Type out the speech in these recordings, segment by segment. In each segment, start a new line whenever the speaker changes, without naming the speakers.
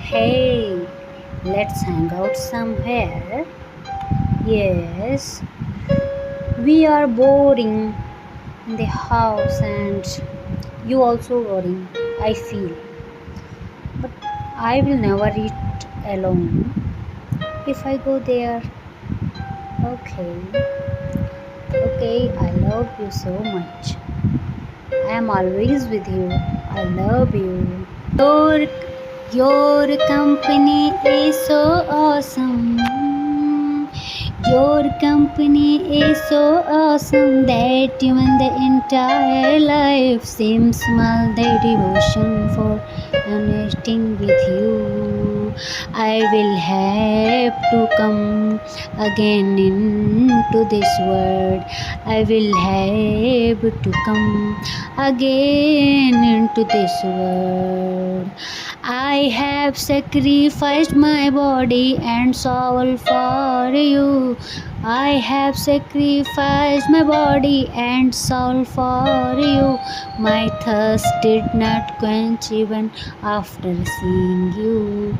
Hey, let's hang out somewhere. Yes, we are boring in the house and you also boring, I feel. But I will never eat alone if I go there. Okay, okay, I love you so much. I am always with you. I love you. Your, your company is so awesome. Your company is so awesome that even the entire life seems small. The devotion for connecting with you. I will have to come again into this world. I will have to come again into this world. I have sacrificed my body and soul for you. I have sacrificed my body and soul for you. My thirst did not quench even after seeing you.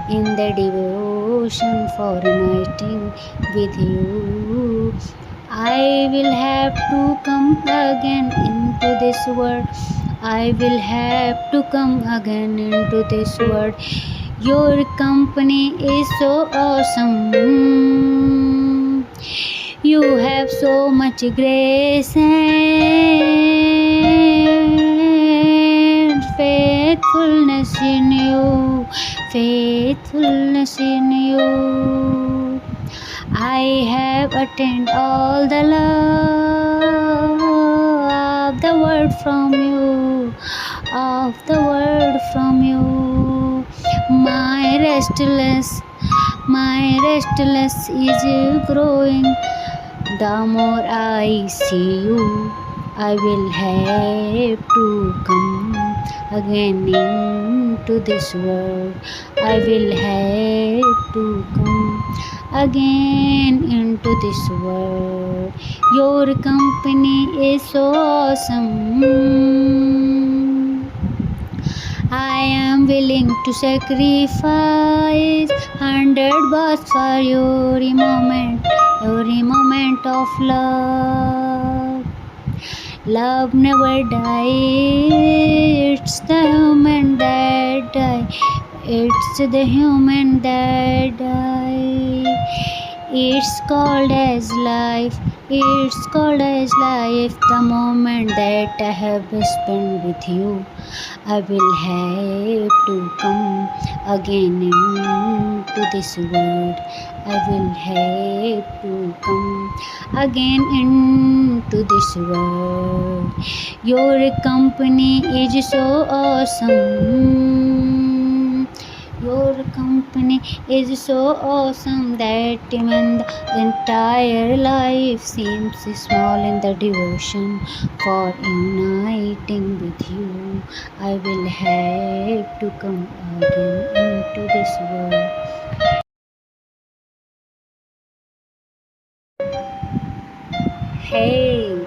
In the devotion for uniting with you, I will have to come again into this world. I will have to come again into this world. Your company is so awesome. You have so much grace and faithfulness in you. Faithfulness in you. I have attained all the love of the world from you, of the world from you. My restless is growing. The more I see you, I will have to come again into this world. I will have to come again into this world. Your company is so awesome. I am willing to sacrifice 100 bucks for every moment of love. Love never dies. It's the human that die. It's the human that die. It's called as life. It's called as life. The moment that I have spent with you, I will have to come again into this world. I will have to come again into this world. Your company is so awesome. Your company is so awesome that even the entire life seems small in the devotion for uniting with you. I will have to come again into this world. Hey,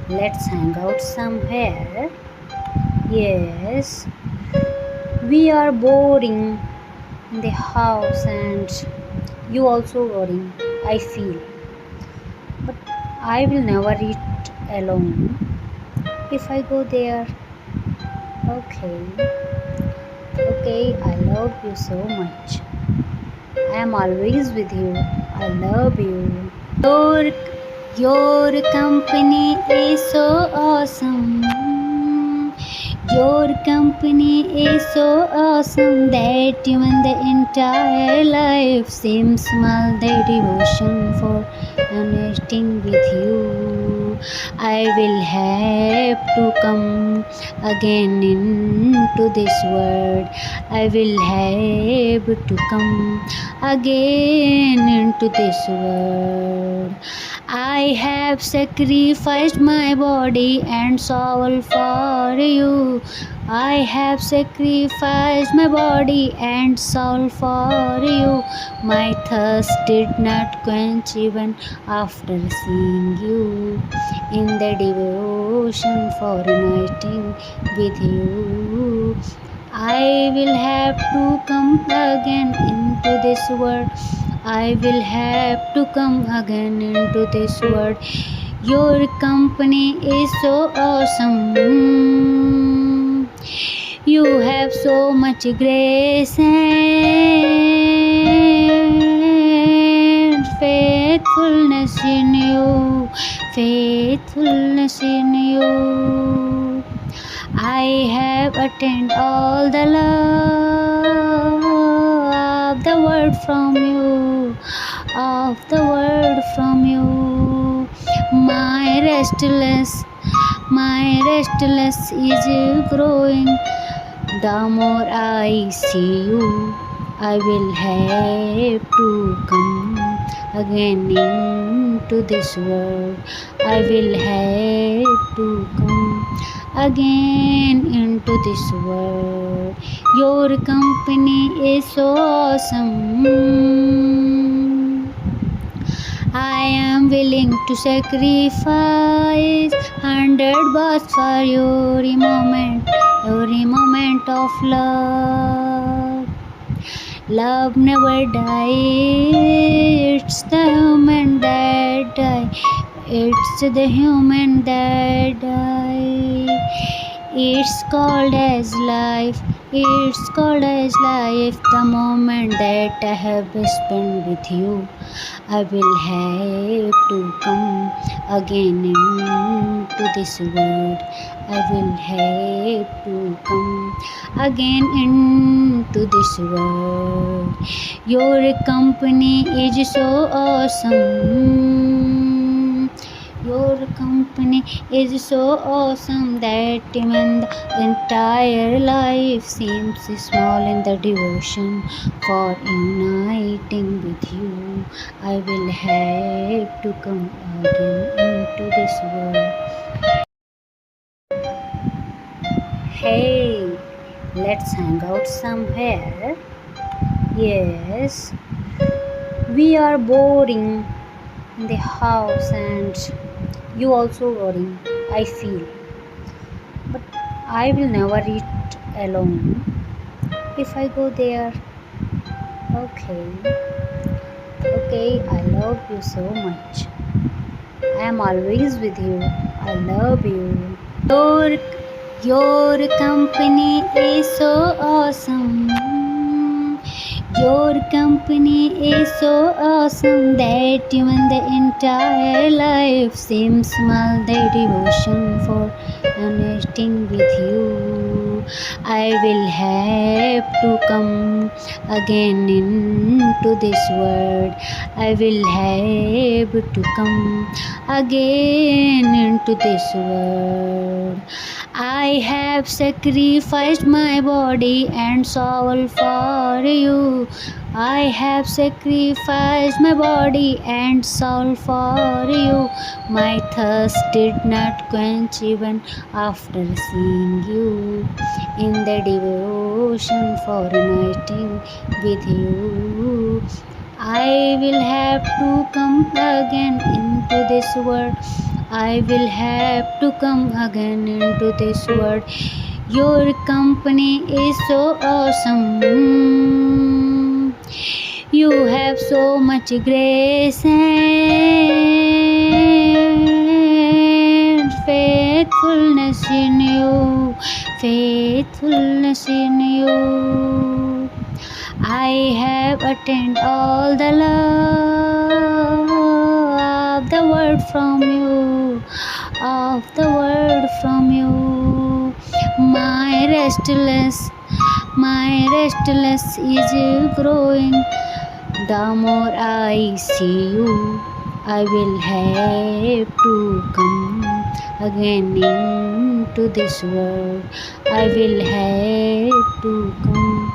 let's hang out somewhere. Yes, we are boring in the house and you also boring, I feel. But I will never eat alone if I go there. Okay, okay, I love you so much. I am always with you. I love you. Your company is so awesome. Your company is so awesome that even the entire life seems small. The devotion for connecting with you. I will have to come again into this world. I will have to come again into this world. I have sacrificed my body and soul for you. I have sacrificed my body and soul for you. My thirst did not quench even after seeing you. In the devotion for uniting with you, I will have to come again into this world. I will have to come again into this world. Your company is so awesome. You have so much grace and faithfulness in you. Faithfulness in you. I have attained all the love of the world from you, of the world from you. My restless is growing. The more I see you, I will have to come again into this world. I will have to come again into this world. Your company is so awesome. I am willing to sacrifice 100 baht for every moment of love. Love never dies. It's the human that die. It's the human that die. It's called as life. It's called as life. The moment that I have spent with you, I will have to come again into this world. I will have to come again into this world. Your company is so awesome. Your company is so awesome that even the entire life seems small in the devotion for uniting with you. I will have to come again into this world. Hey, let's hang out somewhere. Yes, we are boring in the house and you also boring, I feel. But I will never eat alone if I go there. Okay. Okay, I love you so much. I am always with you. I love you. Your company is so awesome. Your company is so awesome that even the entire life seems small. The devotion for uniting with you. I will have to come again into this world. I will have to come again into this world. I have sacrificed my body and soul for you. I have sacrificed my body and soul for you. My thirst did not quench even after seeing you. In the devotion for uniting with you, I will have to come again into this world. I will have to come again into this world. Your company is so awesome. You have so much grace and faithfulness in you. Faithfulness in you. I have attained all the love of the world from you, of the world from you. My restless is growing. The more I see you, I will have to come again into this world. I will have to come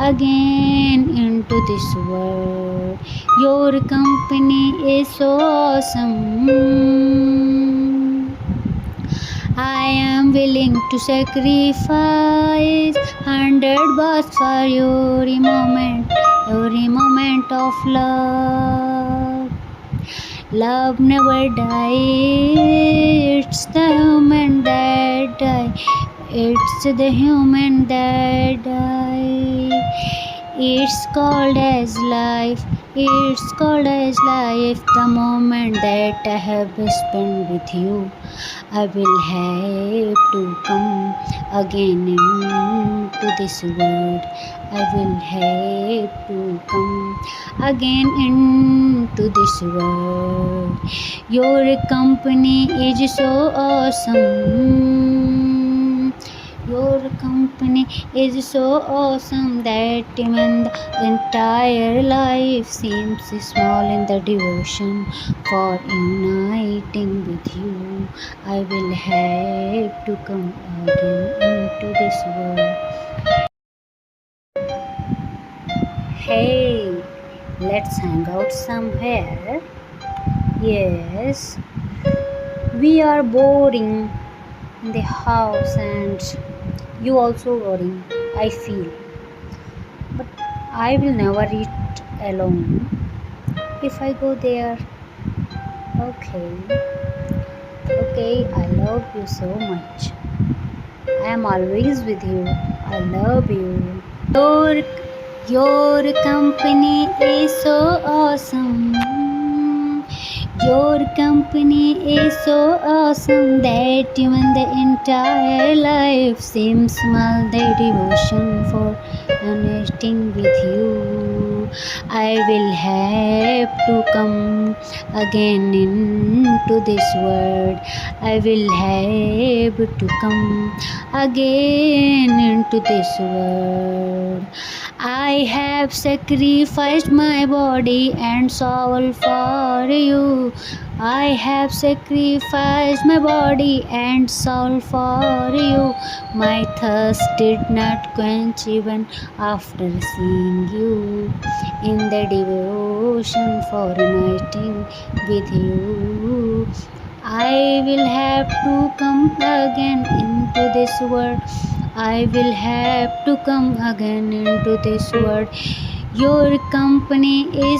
again into this world. Your company is so awesome. I am willing to sacrifice 100 baht for every moment of love. Love never dies. It's the human that die. It's the human that die. It's called as life. It's called as life. The moment that I have spent with you, I will have to come again into this world. I will have to come again into this world. Your company is so awesome. Your company is so awesome that even the entire life seems small in the devotion for uniting with you. I will have to come again into this world. Hey, let's hang out somewhere. Yes, we are boring in the house and you also boring, I feel. But I will never eat alone if I go there. Okay, okay, I love you so much. I am always with you. I love you. Your company is so awesome. Your company is so awesome that even the entire life seems small. The devotion for connecting with you. I will have to come again into this world. I will have to come again into this world. I have sacrificed my body and soul for you. I have sacrificed my body and soul for you. My thirst did not quench even after seeing you. In the devotion for uniting with you, I will have to come again into this world. I will have to come again into this world. Your company is